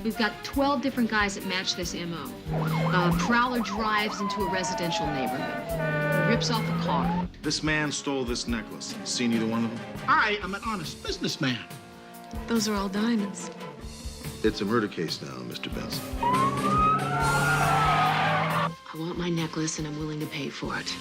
We've got 12 different guys that match this MO. Prowler drives into a residential neighborhood, rips off a car. This man stole this necklace. Seen either one of them? I am an honest businessman. Those are all diamonds. It's a murder case now, Mr. Benson. I want my necklace, and I'm willing to pay for it.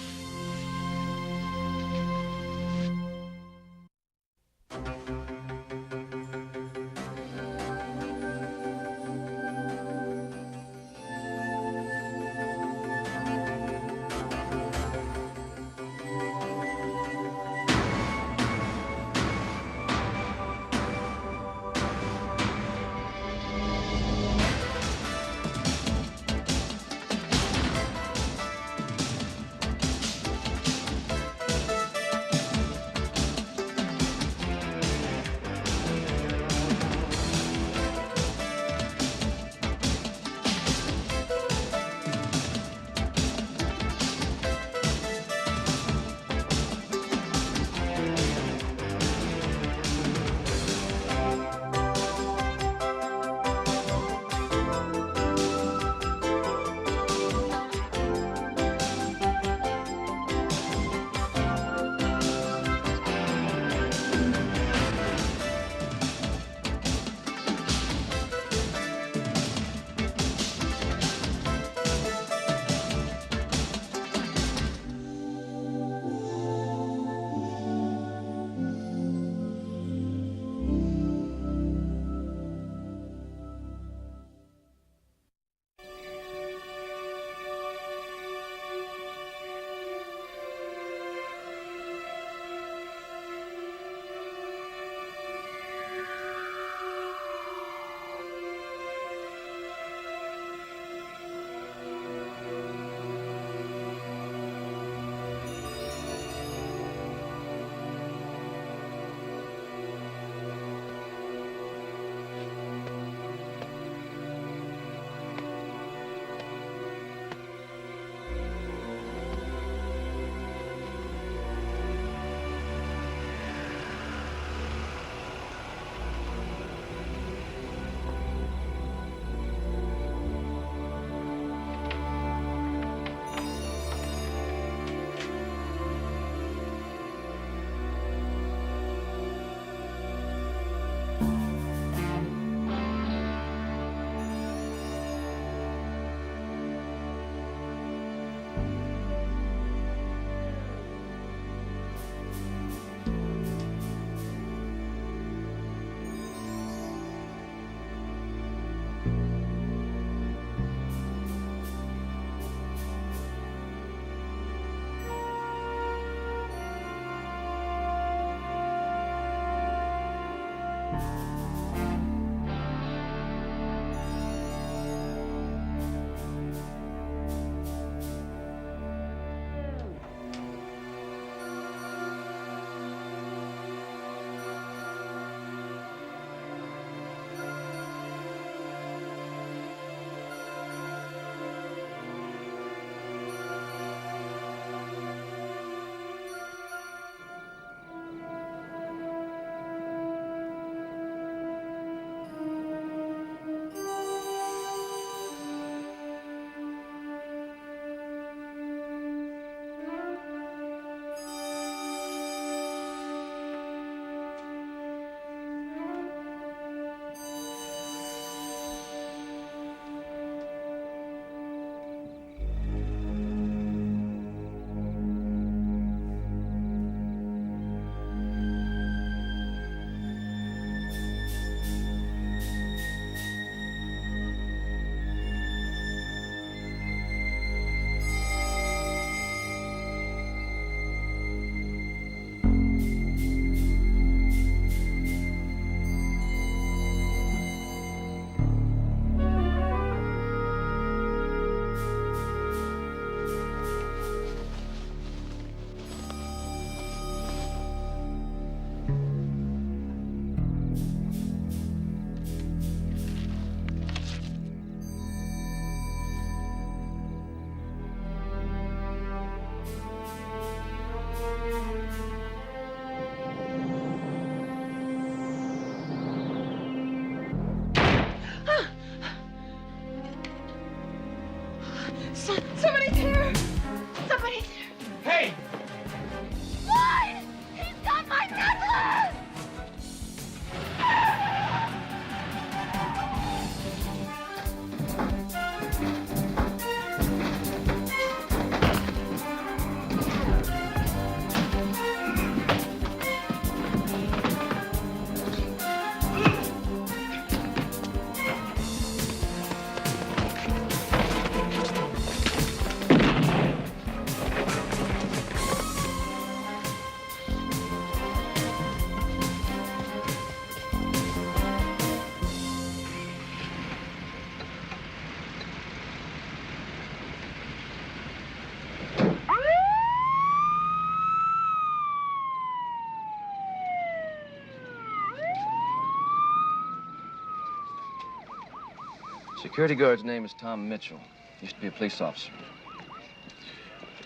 Security guard's name is Tom Mitchell. Used to be a police officer.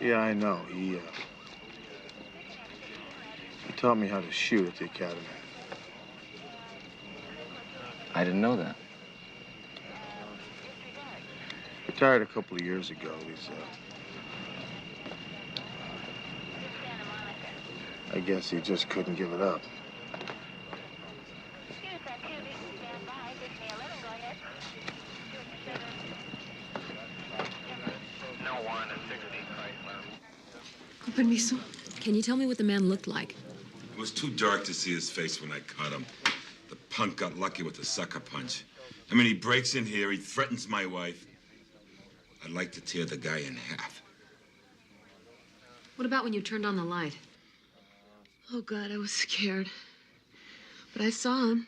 Yeah, I know. He taught me how to shoot at the academy. I didn't know that. Retired a couple of years ago. I guess he just couldn't give it up. Con permiso. Can you tell me what the man looked like? It was too dark to see his face when I caught him. The punk got lucky with the sucker punch. I mean, he breaks in here, he threatens my wife. I'd like to tear the guy in half. What about when you turned on the light? Oh, God, I was scared. But I saw him.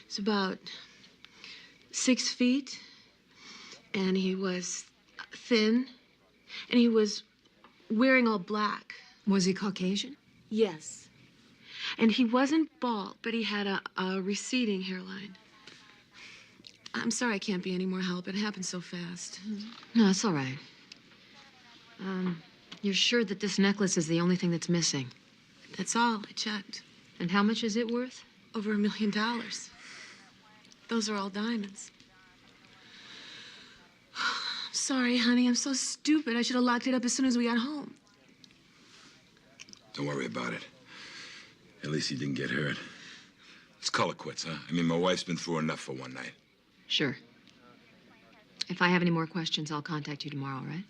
He's about 6 feet. And he was thin. And he was wearing all black. Was he Caucasian? Yes. And he wasn't bald, but he had a receding hairline. I'm sorry I can't be any more help. It happened so fast. No, it's all right. You're sure that this necklace is the only thing that's missing? That's all. I checked. And how much is it worth? Over $1 million. Those are all diamonds. I'm sorry, honey. I'm so stupid. I should have locked it up as soon as we got home. Don't worry about it. At least he didn't get hurt. Let's call it quits, huh? I mean, my wife's been through enough for one night. Sure. If I have any more questions, I'll contact you tomorrow, all right?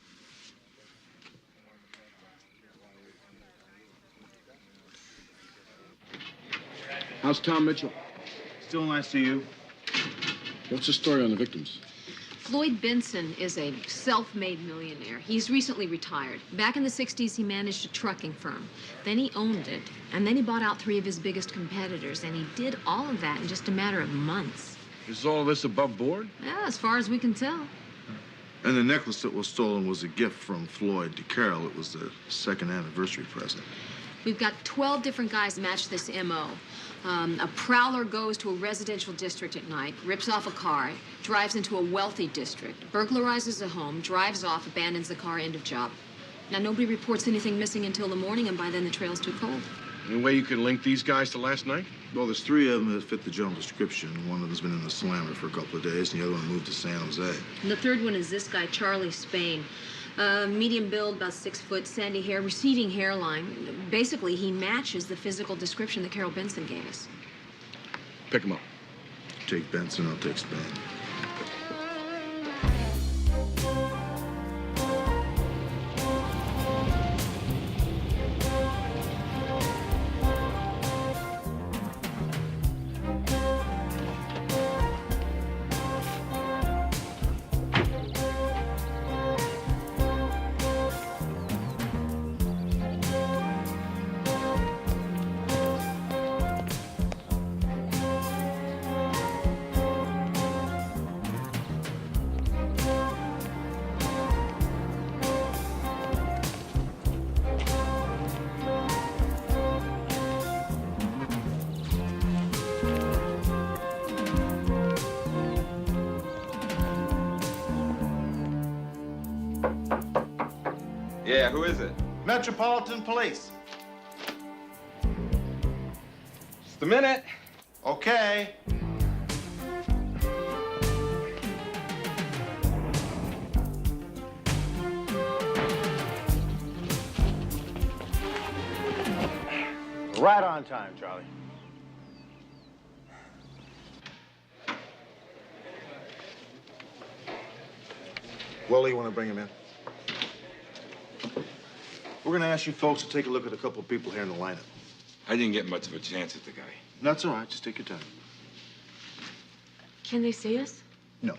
How's Tom Mitchell? Still in ICU? What's the story on the victims? Floyd Benson is a self-made millionaire. He's recently retired. Back in the 60s, he managed a trucking firm. Then he owned it, and then he bought out 3 of his biggest competitors, and he did all of that in just a matter of months. Is all this above board? Yeah, as far as we can tell. And the necklace that was stolen was a gift from Floyd to Carol. It was their 2nd anniversary present. We've got 12 different guys match this M.O. A prowler goes to a residential district at night, rips off a car, drives into a wealthy district, burglarizes a home, drives off, abandons the car, end of job. Now, nobody reports anything missing until the morning, and by then the trail's too cold. Any way you can link these guys to last night? Well, there's 3 of them that fit the general description. One of them's been in the slammer for a couple of days, and the other one moved to San Jose. And the 3rd one is this guy, Charlie Spain. Medium build, about 6 foot, sandy hair, receding hairline. Basically, he matches the physical description that Carol Benson gave us. Pick them up. Take Benson, I'll take Spain. Yeah, who is it? Metropolitan Police. Just a minute. Okay. Right on time, Charlie. Wally, you want to bring him in? We're going to ask you folks to take a look at a couple of people here in the lineup. I didn't get much of a chance at the guy. That's all right. Just take your time. Can they see us? No.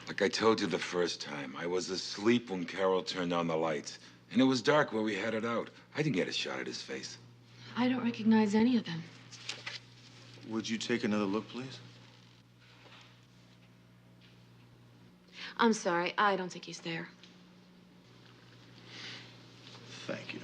Like I told you the first time, I was asleep when Carol turned on the lights. And it was dark where we had it out. I didn't get a shot at his face. I don't recognize any of them. Would you take another look, please? I'm sorry. I don't think he's there. Thank you.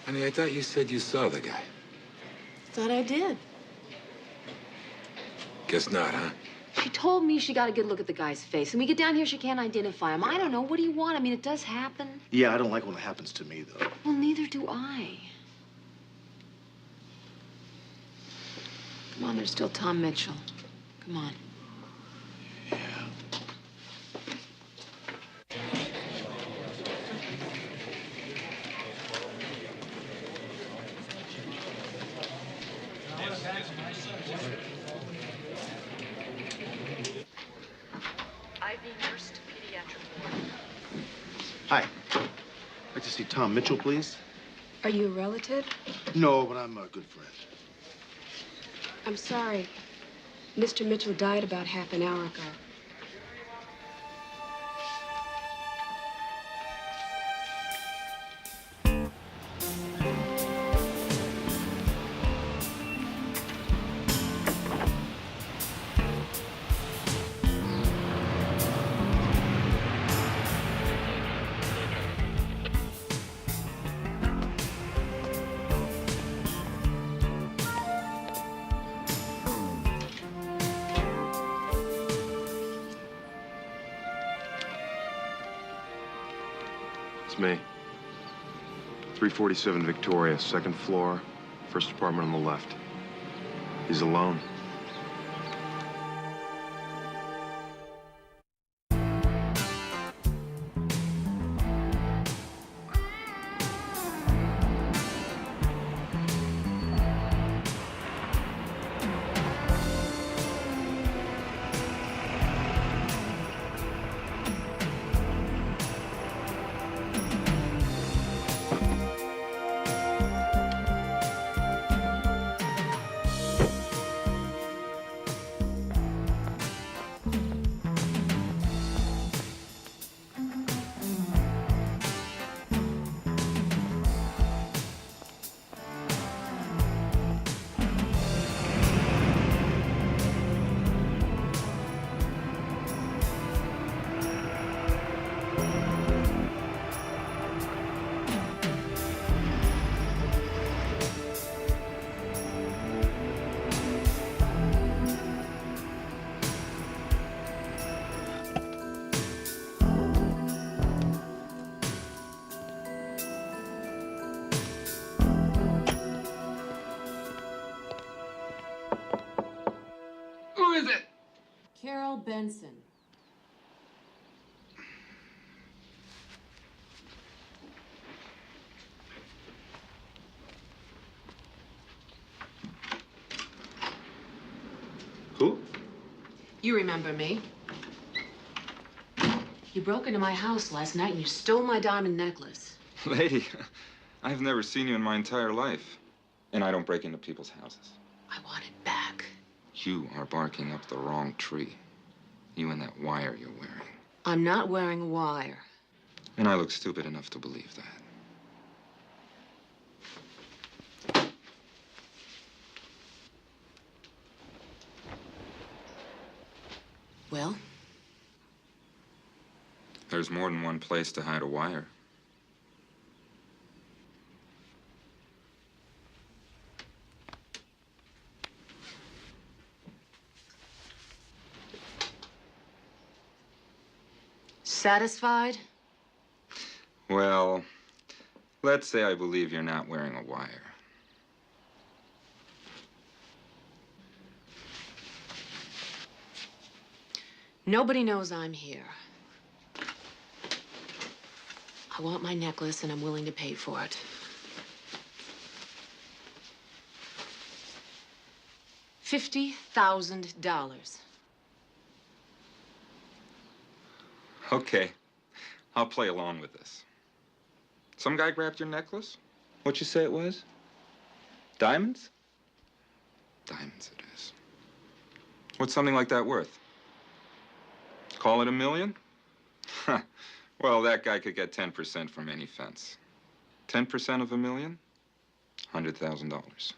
Honey, I thought you said you saw the guy. Thought I did. Guess not, huh? She told me she got a good look at the guy's face. And we get down here, she can't identify him. I don't know. What do you want? I mean, it does happen. Yeah, I don't like when it happens to me, though. Well, neither do I. Come on, there's still Tom Mitchell. Come on. Yeah. IV nurse to pediatric ward. Hi. I'd like to see Tom Mitchell, please. Are you a relative? No, but I'm a good friend. I'm sorry. Mr. Mitchell died about half an hour ago. It's me. 347 Victoria, second floor, first apartment on the left. He's alone. Who is it? Carol Benson. Who? You remember me. You broke into my house last night and you stole my diamond necklace. Lady, I've never seen you in my entire life. And I don't break into people's houses. I want it back. You are barking up the wrong tree. You and that wire you're wearing. I'm not wearing a wire. And I look stupid enough to believe that. Well? There's more than one place to hide a wire. Satisfied? Well, let's say I believe you're not wearing a wire. Nobody knows I'm here. I want my necklace and I'm willing to pay for it. $50,000. Okay, I'll play along with this. Some guy grabbed your necklace? What'd you say it was? Diamonds? Diamonds it is. What's something like that worth? Call it $1 million? Well, that guy could get 10% from any fence. 10% of $1 million? $100,000.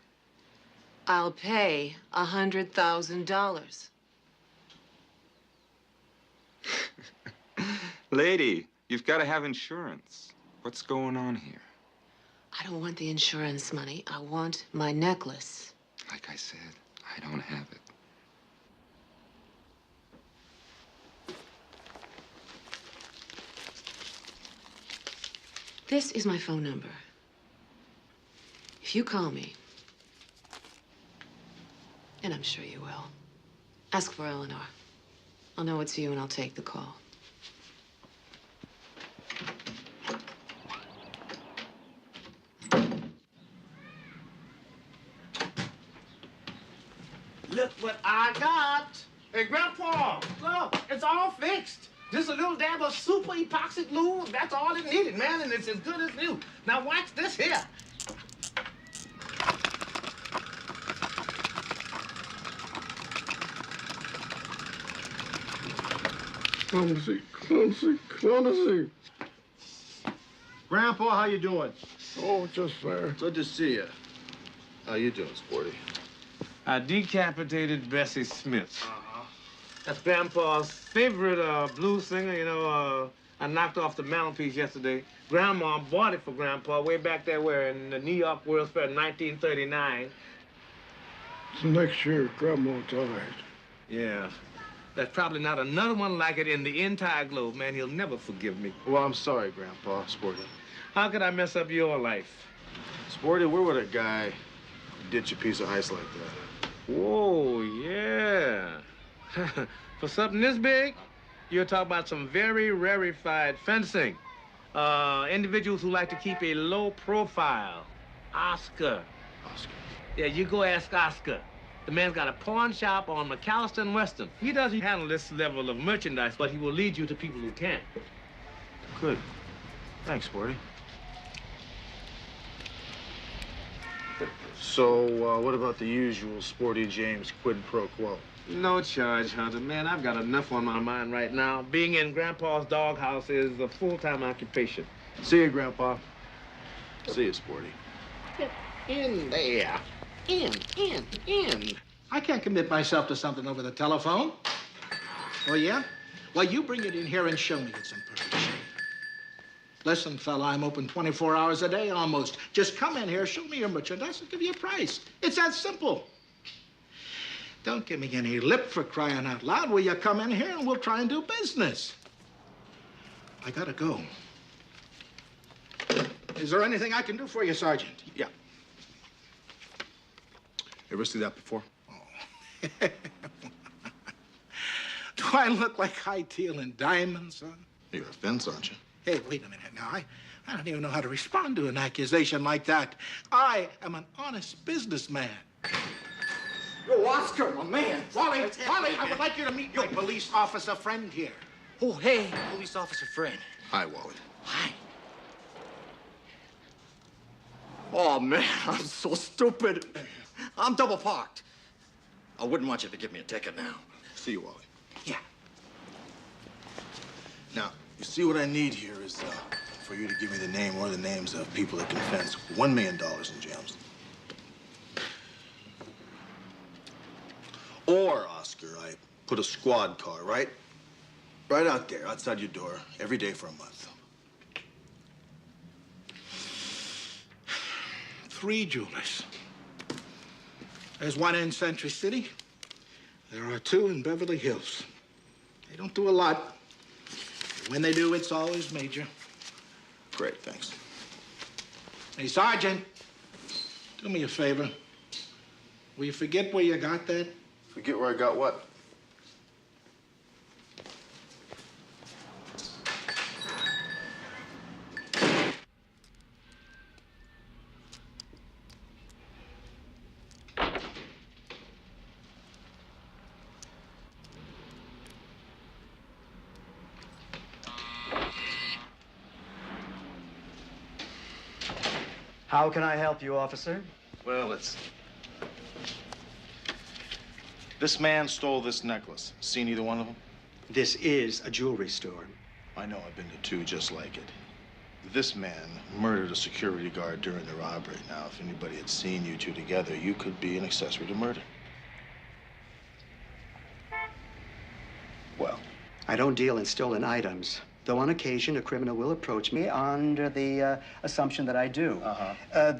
I'll pay $100,000. Lady, you've got to have insurance. What's going on here? I don't want the insurance money. I want my necklace. Like I said, I don't have it. This is my phone number. If you call me, and I'm sure you will, ask for Eleanor. I'll know it's you and I'll take the call. Look what I got. Hey, Grandpa, look, it's all fixed. Just a little dab of super epoxy glue, that's all it needed, man, and it's as good as new. Now watch this here. Clumsy. Grandpa, how you doing? Oh, just fair. Good to see you. How you doing, Sporty? I decapitated Bessie Smith. That's Grandpa's favorite blues singer. You know, I knocked off the mantelpiece yesterday. Grandma bought it for Grandpa way back there where in the New York World's Fair in 1939. So next year, Grandma died. Yeah. There's probably not another one like it in the entire globe, man. He'll never forgive me. Well, I'm sorry, Grandpa. Sporty. How could I mess up your life? Sporty, where would a guy ditch a piece of ice like that? Whoa, yeah. For something this big, you're talking about some very rarefied fencing. Individuals who like to keep a low profile. Oscar. Oscar. Yeah, you go ask Oscar. The man's got a pawn shop on McAllister and Weston. He doesn't handle this level of merchandise, but he will lead you to people who can. Good. Thanks, Sporty. So, what about the usual Sporty James quid pro quo? No charge, Hunter. Man, I've got enough on my mind right now. Being in Grandpa's doghouse is a full-time occupation. See you, Grandpa. See you, Sporty. Get in there. In. I can't commit myself to something over the telephone. Oh, yeah? Well, you bring it in here and show me it's in perfect shape. Listen, fella, I'm open 24 hours a day almost. Just come in here, show me your merchandise, and give you a price. It's that simple. Don't give me any lip for crying out loud. Will you come in here and we'll try and do business? I gotta go. Is there anything I can do for you, Sergeant? Yeah. Ever see that before? Do I look like high teal and diamonds, huh? You're a fence, aren't you? Hey, wait a minute now. I don't even know how to respond to an accusation like that. I am an honest businessman. Yo, Oscar, my man. Wally, I would like you to meet my police officer friend here. Oh, hey, police officer friend. Hi, Wally. Hi. Oh, man, I'm so stupid. I'm double parked. I wouldn't want you to give me a ticket now. See you, Wally. Yeah. Now, you see what I need here is for you to give me the name or the names of people that can fence $1 million in gems. Or, Oscar, I put a squad car right out there, outside your door, every day for a month. 3 jewelers. There's one in Century City. There are 2 in Beverly Hills. They don't do a lot. When they do, it's always major. Great, thanks. Hey, Sergeant, do me a favor. Will you forget where you got that? Forget where I got what? How can I help you, officer? Well, this man stole this necklace. Seen either one of them? This is a jewelry store. I know, I've been to 2 just like it. This man murdered a security guard during the robbery. Now, if anybody had seen you two together, you could be an accessory to murder. Well, I don't deal in stolen items, though on occasion a criminal will approach me under the assumption that I do.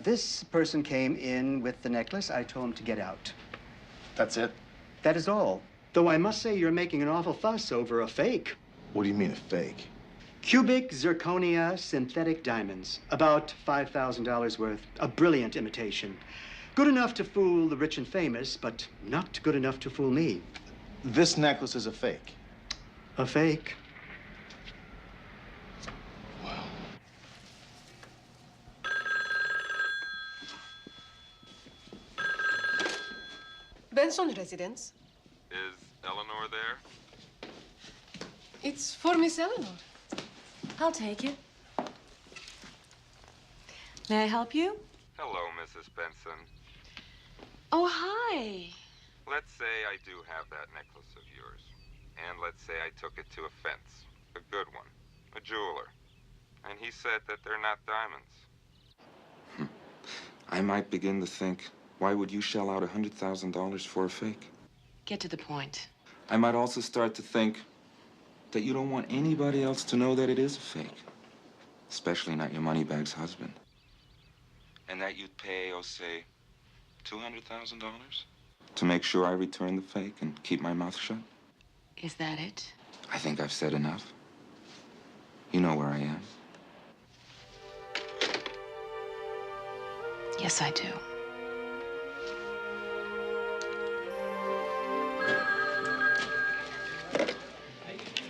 This person came in with the necklace. I told him to get out. That's it? That is all. Though I must say you're making an awful fuss over a fake. What do you mean, a fake? Cubic zirconia synthetic diamonds. About $5,000 worth. A brilliant imitation. Good enough to fool the rich and famous, but not good enough to fool me. This necklace is a fake. A fake. Wow. Benson residence. Is Eleanor there? It's for Miss Eleanor. I'll take it. May I help you? Hello, Mrs. Benson. Oh, hi. Let's say I do have that necklace of yours. And let's say I took it to a fence. A good one. A jeweler. And he said that they're not diamonds. I might begin to think, why would you shell out $100,000 for a fake? Get to the point. I might also start to think that you don't want anybody else to know that it is a fake. Especially not your moneybag's husband. And that you'd pay, oh, say, $200,000 to make sure I return the fake and keep my mouth shut. Is that it? I think I've said enough. You know where I am. Yes, I do.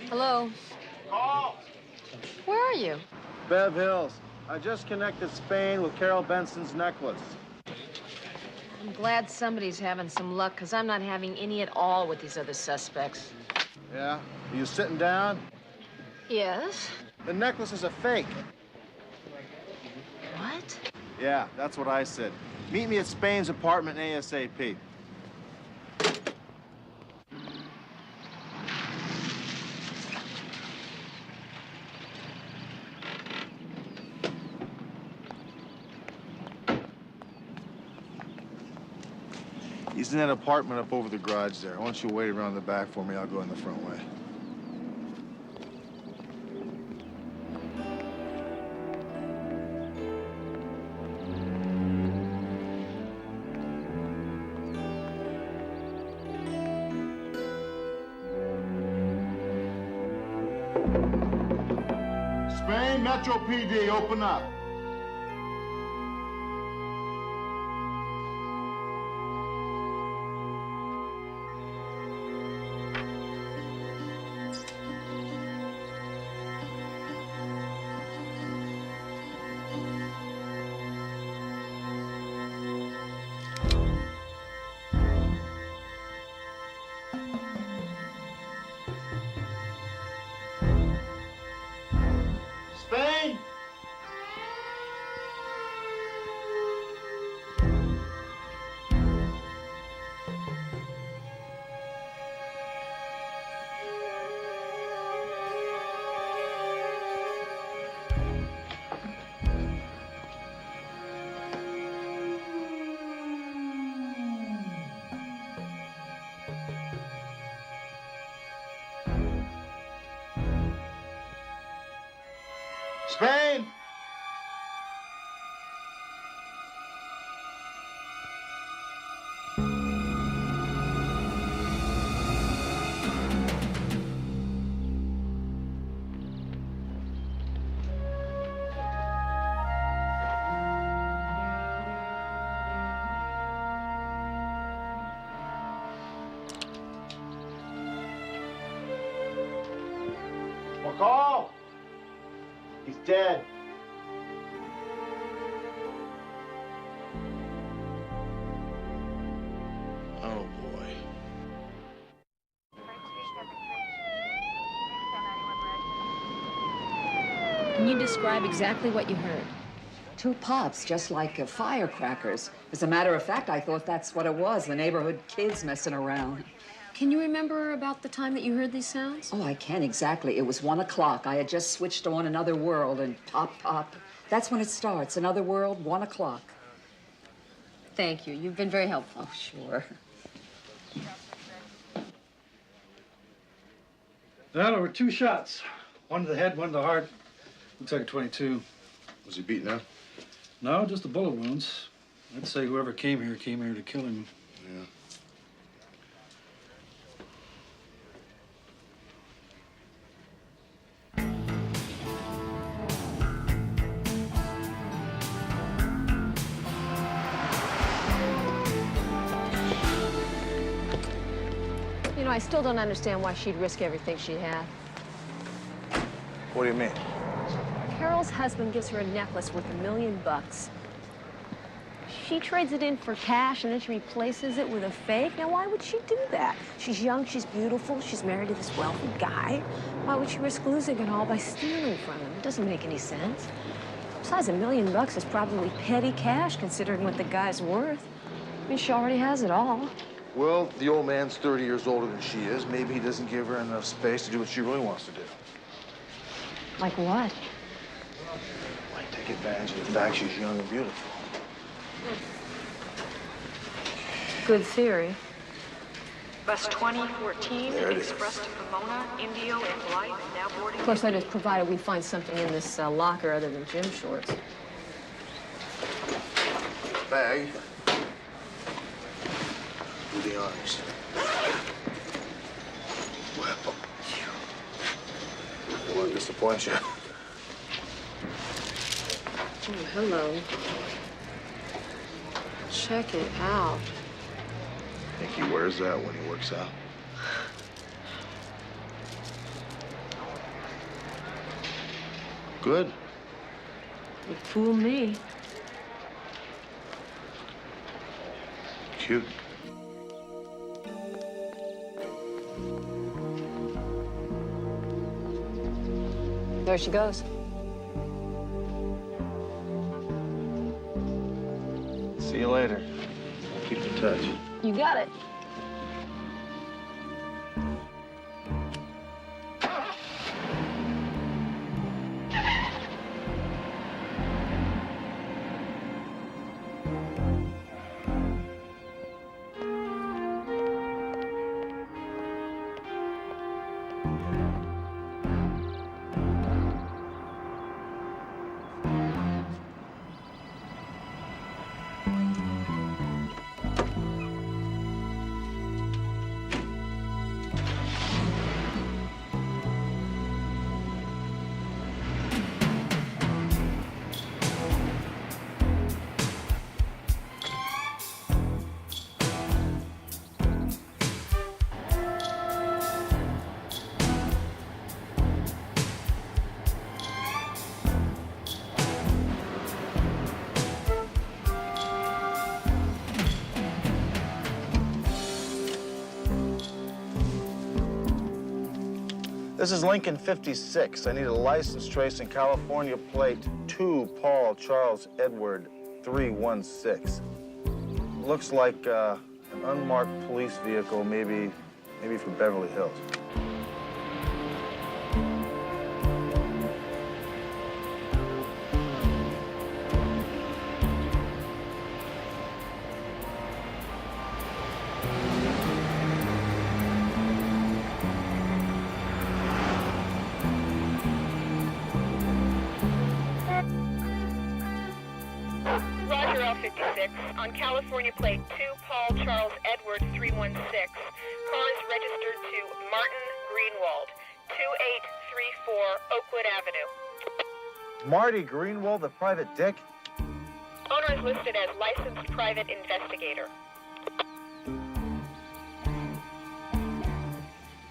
Hello. Call! Where are you? Bev Hills. I just connected Spain with Carol Benson's necklace. I'm glad somebody's having some luck, because I'm not having any at all with these other suspects. Yeah? Are you sitting down? Yes. The necklace is a fake. What? Yeah, that's what I said. Meet me at Spain's apartment ASAP. He's in that apartment up over the garage there. Why don't you wait around the back for me? I'll go in the front way. Spain Metro PD, open up. Spain! Spain! McCall! He's dead. Oh, boy. Can you describe exactly what you heard? Two pops, just like firecrackers. As a matter of fact, I thought that's what it was, the neighborhood kids messing around. Can you remember about the time that you heard these sounds? Oh, I can't exactly. It was 1 o'clock. I had just switched on Another World and pop, pop. That's when it starts. Another World, 1 o'clock. Thank you. You've been very helpful. Oh, sure. Well, there were 2 shots. One to the head, one to the heart. Looks like a 22. Was he beaten up? No, just the bullet wounds. I'd say whoever came here to kill him. Yeah. You know, I still don't understand why she'd risk everything she had. What do you mean? Carol's husband gives her a necklace worth $1 million. She trades it in for cash and then she replaces it with a fake. Now, why would she do that? She's young, she's beautiful, she's married to this wealthy guy. Why would she risk losing it all by stealing from him? It doesn't make any sense. Besides, $1 million is probably petty cash considering what the guy's worth. I mean, she already has it all. Well, the old man's 30 years older than she is. Maybe he doesn't give her enough space to do what she really wants to do. Like what? Might take advantage of the fact she's young and beautiful. Good theory. Bus 2014 There it is. express to Pomona, Indio, and Blythe, now boarding. Of course, that is provided we find something in this locker other than gym shorts. Bag. Do the honors. Well, I won't disappoint you. Oh, hello. Check it out. Think he wears that when he works out? Good. You'd fool me. Cute. There she goes. See you later. We'll keep in touch. You got it. This is Lincoln 56. I need a license tracing California plate 2 Paul Charles Edward 316. Looks like an unmarked police vehicle, maybe from Beverly Hills. Roger, L56. On California plate 2 Paul Charles Edward 316. Car is registered to Martin Greenwald, 2834 Oakwood Avenue. Marty Greenwald, the private dick? Owner is listed as licensed private investigator.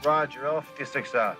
Roger, L56 out.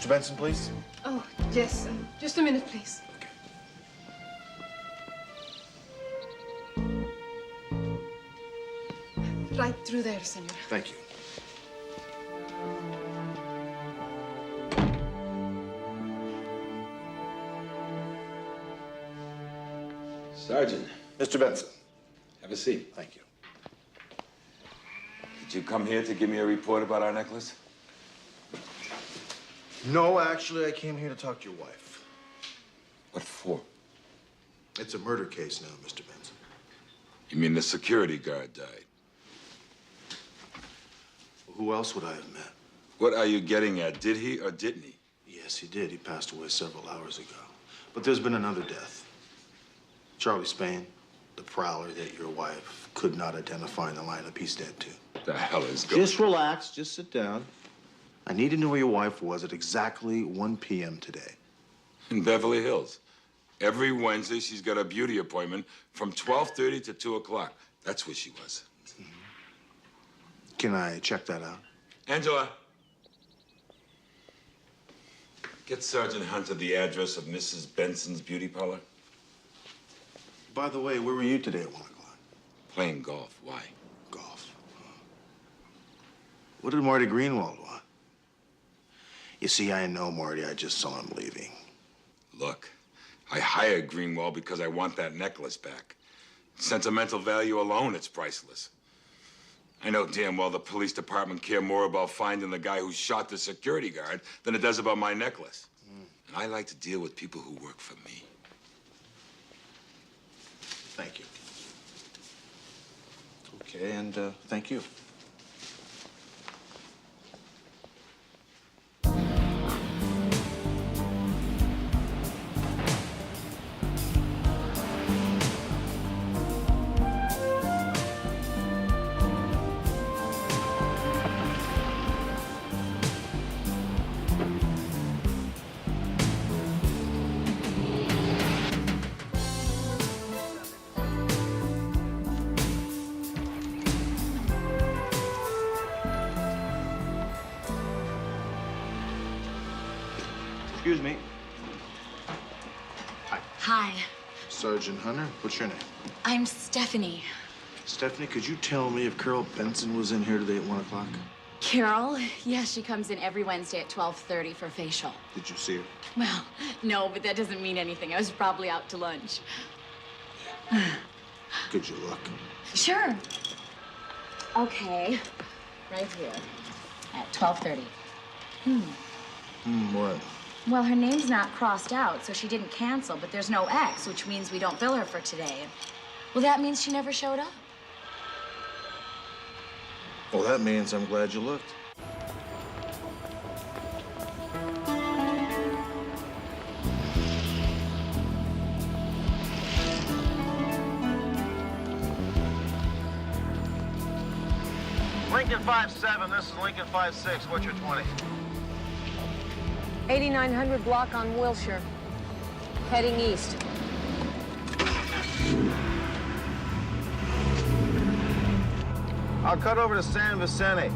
Mr. Benson, please. Oh, yes. Just a minute, please. Right through there, senor. Thank you. Sergeant. Mr. Benson. Have a seat. Thank you. Did you come here to give me a report about our necklace? No, actually, I came here to talk to your wife. What for? It's a murder case now, Mr. Benson. You mean the security guard died? Who else would I have met? What are you getting at? Did he or didn't he? Yes, he did. He passed away several hours ago. But there's been another death. Charlie Spain, the prowler that your wife could not identify in the lineup, he's dead too. The hell is going on? Just relax. Just sit down. I need to know where your wife was at exactly 1 p.m. today. In Beverly Hills. Every Wednesday, she's got a beauty appointment from 12:30 to 2 o'clock. That's where she was. Can I check that out? Angela. Get Sergeant Hunter the address of Mrs. Benson's beauty parlor. By the way, where were you today at 1 o'clock? Playing golf. Why? Golf. What did Marty Greenwald want? You see, I know Marty. I just saw him leaving. Look, I hired Greenwald because I want that necklace back. Sentimental value alone, it's priceless. I know damn well the police department care more about finding the guy who shot the security guard than it does about my necklace. And I like to deal with people who work for me. Thank you. Okay, and thank you. Excuse me. Hi, Sergeant Hunter, what's your name? I'm Stephanie. Stephanie, could you tell me if Carol Benson was in here today at 1 o'clock? Carol? Yeah, she comes in every Wednesday at 12:30 for facial. Did you see her? Well, no, but that doesn't mean anything. I was probably out to lunch. Could you look? Sure. Okay, right here at 12:30. What? Well, her name's not crossed out, so she didn't cancel, but there's no X, which means we don't bill her for today. Well, that means she never showed up. Well, that means I'm glad you looked. Lincoln 5-7, this is Lincoln 5-6. What's your 20? 8900 block on Wilshire. Heading east. I'll cut over to San Vicente.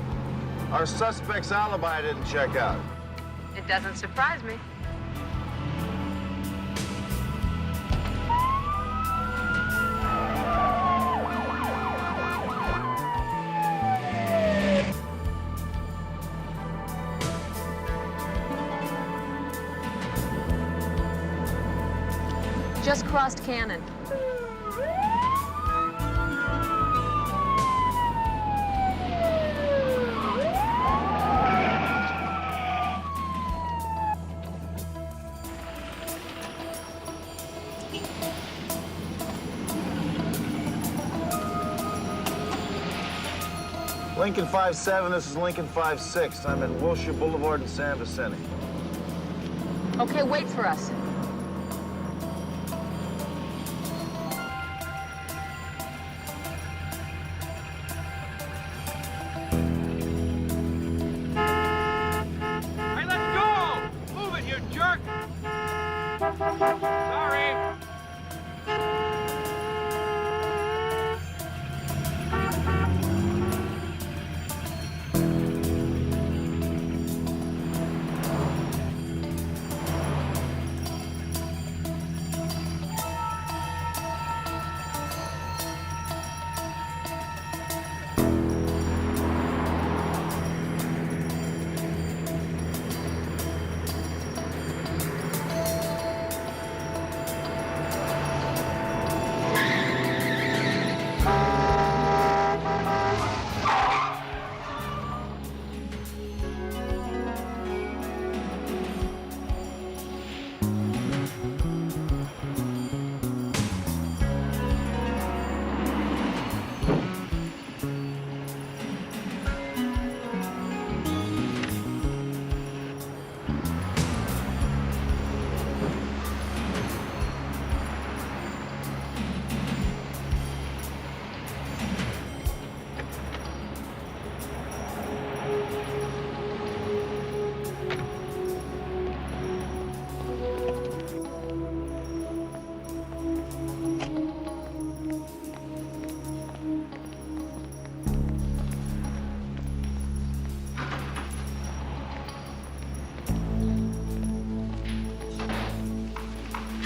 Our suspect's alibi didn't check out. It doesn't surprise me. Just crossed Cannon. Lincoln 5-7, this is Lincoln 5-6. I'm in Wilshire Boulevard in San Vicente. Okay, wait for us. Hey, let's go! Move it, you jerk! Sorry.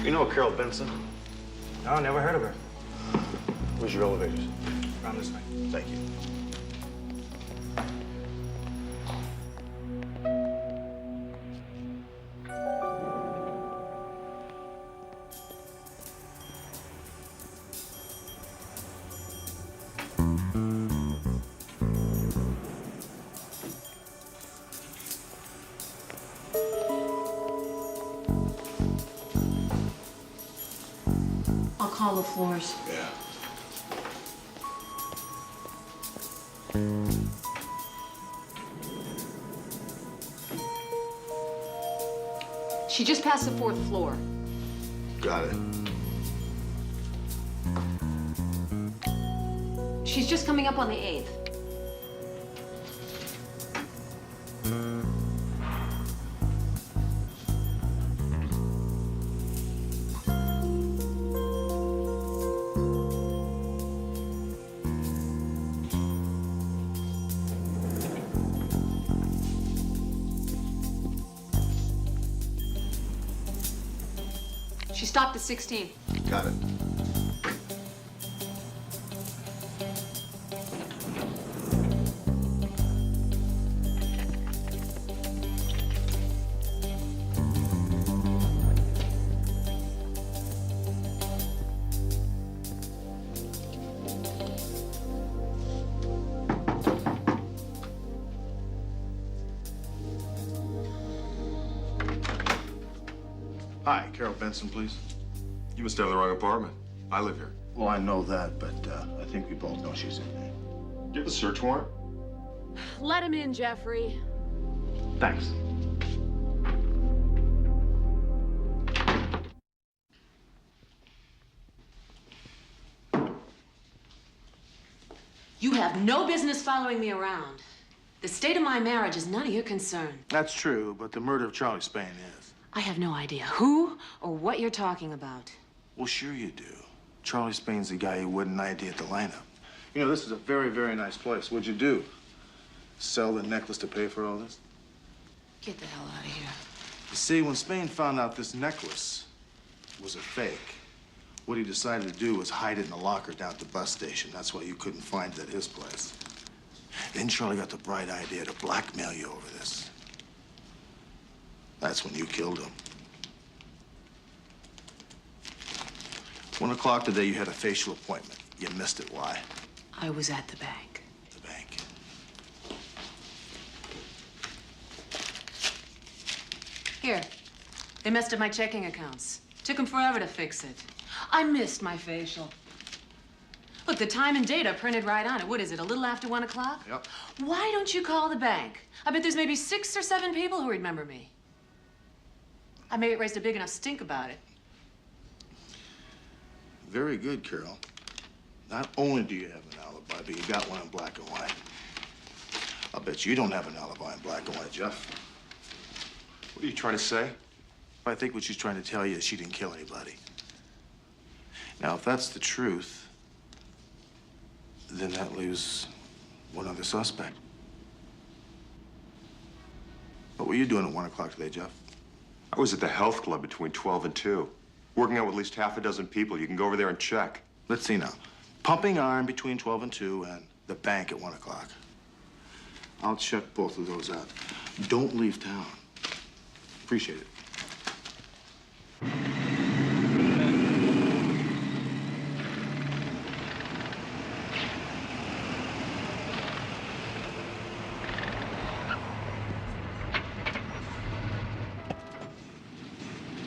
You know Carol Benson? No, never heard of her. Where's your elevators? Around this way. Thank you. I'll call the floors. Yeah. She just passed the 4th floor. Got it. She's just coming up on the 8th. She stopped at 16. Got it. Hi, Carol Benson, please. You must have the wrong apartment. I live here. Well, I know that, but I think we both know she's in there. Do you have a search warrant? Let him in, Jeffrey. Thanks. You have no business following me around. The state of my marriage is none of your concern. That's true, but the murder of Charlie Spain is. I have no idea who or what you're talking about. Well, sure you do. Charlie Spain's the guy who wouldn't ID at the lineup. You know, this is a very, very nice place. What'd you do? Sell the necklace to pay for all this? Get the hell out of here. You see, when Spain found out this necklace was a fake, what he decided to do was hide it in a locker down at the bus station. That's why you couldn't find it at his place. Then Charlie got the bright idea to blackmail you over this. That's when you killed him. 1 o'clock today, you had a facial appointment. You missed it. Why? I was at the bank. The bank. Here. They messed up my checking accounts. Took them forever to fix it. I missed my facial. Look, the time and date are printed right on it. What is it, a little after 1 o'clock? Yep. Why don't you call the bank? I bet there's maybe 6 or 7 people who remember me. I maybe it raised a big enough stink about it. Very good, Carol. Not only do you have an alibi, but you got one in black and white. I'll bet you don't have an alibi in black and white, Jeff. What are you trying to say? I think what she's trying to tell you is she didn't kill anybody. Now, if that's the truth, then that leaves one other suspect. What were you doing at 1 o'clock today, Jeff? I was at the health club between 12 and 2. Working out with at least half a dozen people. You can go over there and check. Let's see now. Pumping iron between 12 and 2 and the bank at 1 o'clock. I'll check both of those out. Don't leave town. Appreciate it.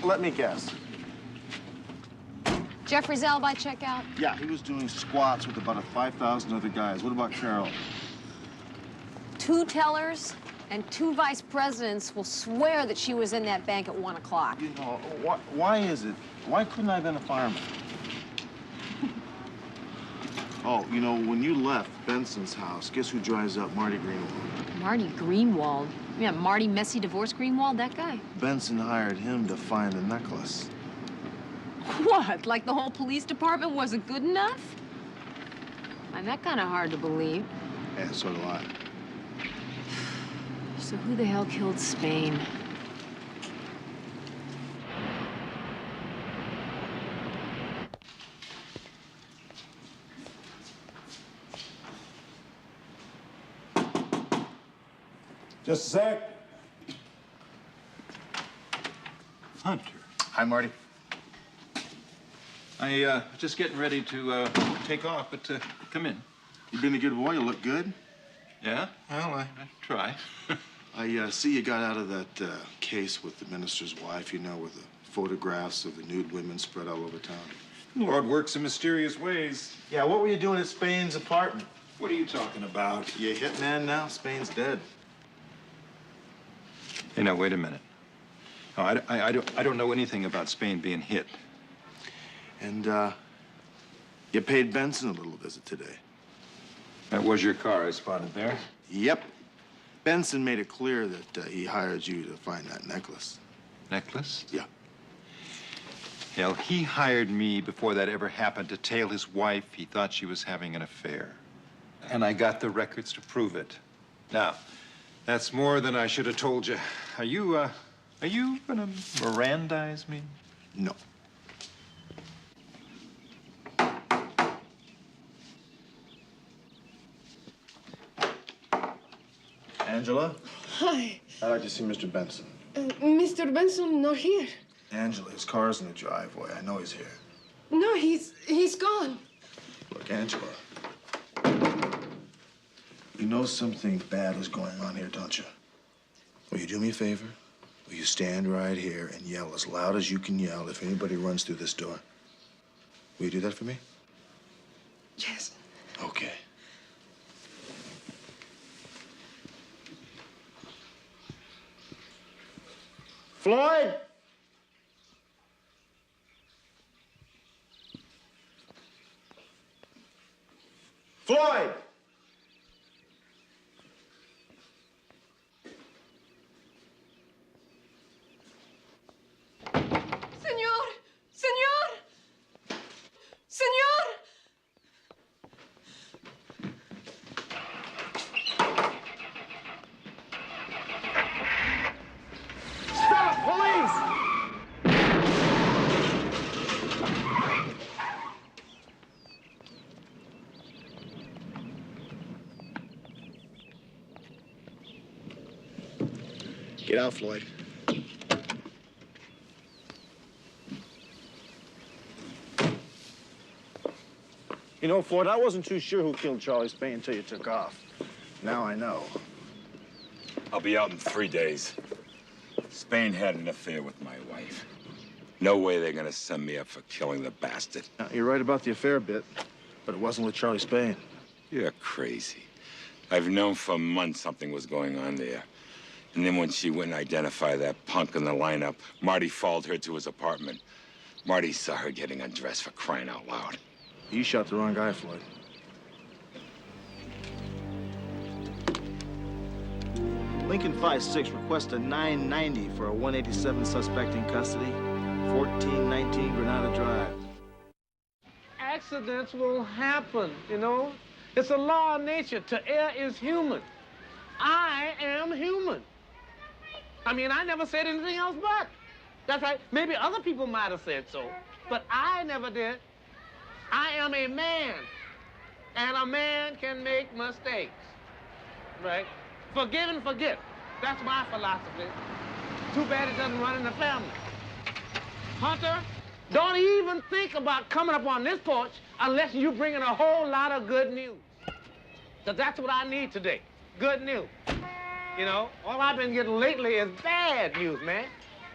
Let me guess. Jeffrey's alibi checkout? Yeah, he was doing squats with about 5,000 other guys. What about Carol? 2 tellers and 2 vice presidents will swear that she was in that bank at 1 o'clock. You know, why is it? Why couldn't I have been a fireman? Oh, you know, when you left Benson's house, guess who drives up? Marty Greenwald. Marty Greenwald? Yeah, Marty Messy Divorce Greenwald, that guy? Benson hired him to find the necklace. What? Like the whole police department wasn't good enough? And that kind of hard to believe. Yeah, so do I. So who the hell killed Spain? Just a sec. Hunter. Hi, Marty. I just getting ready to take off, but come in. You been a good boy? You look good. Yeah? Well, I try. I see you got out of that case with the minister's wife, you know, with the photographs of the nude women spread all over town. Lord works in mysterious ways. Yeah, what were you doing at Spain's apartment? What are you talking about? You a hitman now? Spain's dead. Hey, now, wait a minute. No, I don't know anything about Spain being hit. And, you paid Benson a little visit today. That was your car I spotted there? Yep. Benson made it clear that he hired you to find that necklace. Necklace? Yeah. Hell, he hired me before that ever happened to tail his wife. He thought she was having an affair. And I got the records to prove it. Now, that's more than I should have told you. Are you gonna Mirandize me? No. Angela? Hi. I'd like to see Mr. Benson. Mr. Benson not here. Angela, his car's in the driveway. I know he's here. No, he's gone. Look, Angela. You know something bad is going on here, don't you? Will you do me a favor? Will you stand right here and yell as loud as you can yell if anybody runs through this door? Will you do that for me? Yes. Okay. Floyd! Floyd! Señor! Señor! Señor! Stop, police! Get out, Floyd. You know, Floyd, I wasn't too sure who killed Charlie Spain until you took off. Now I know. I'll be out in 3 days. Spain had an affair with my wife. No way they're gonna send me up for killing the bastard. You're right about the affair bit, but it wasn't with Charlie Spain. You're crazy. I've known for months something was going on there. And then when she went and identified that punk in the lineup, Marty followed her to his apartment. Marty saw her getting undressed, for crying out loud. You shot the wrong guy, Floyd. Lincoln 5-6 requests a 990 for a 187 suspect in custody, 1419 Granada Drive. Accidents will happen, you know? It's a law of nature. To err is human. I am human. I mean, I never said anything else but. That's right. Maybe other people might have said so, but I never did. I am a man, and a man can make mistakes, right? Forgive and forget. That's my philosophy. Too bad it doesn't run in the family. Hunter, don't even think about coming up on this porch unless you bring in a whole lot of good news. Because that's what I need today, good news. You know, all I've been getting lately is bad news, man.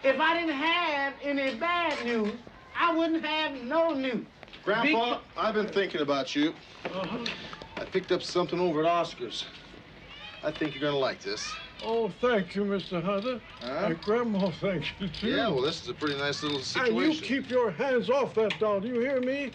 If I didn't have any bad news, I wouldn't have no news. Grandpa, I've been thinking about you. I picked up something over at Oscar's. I think you're gonna like this. Oh, thank you, Mr. Hunter. Huh? And Grandma thanks you, too. Yeah, well, this is a pretty nice little situation. And you keep your hands off that doll. Do you hear me?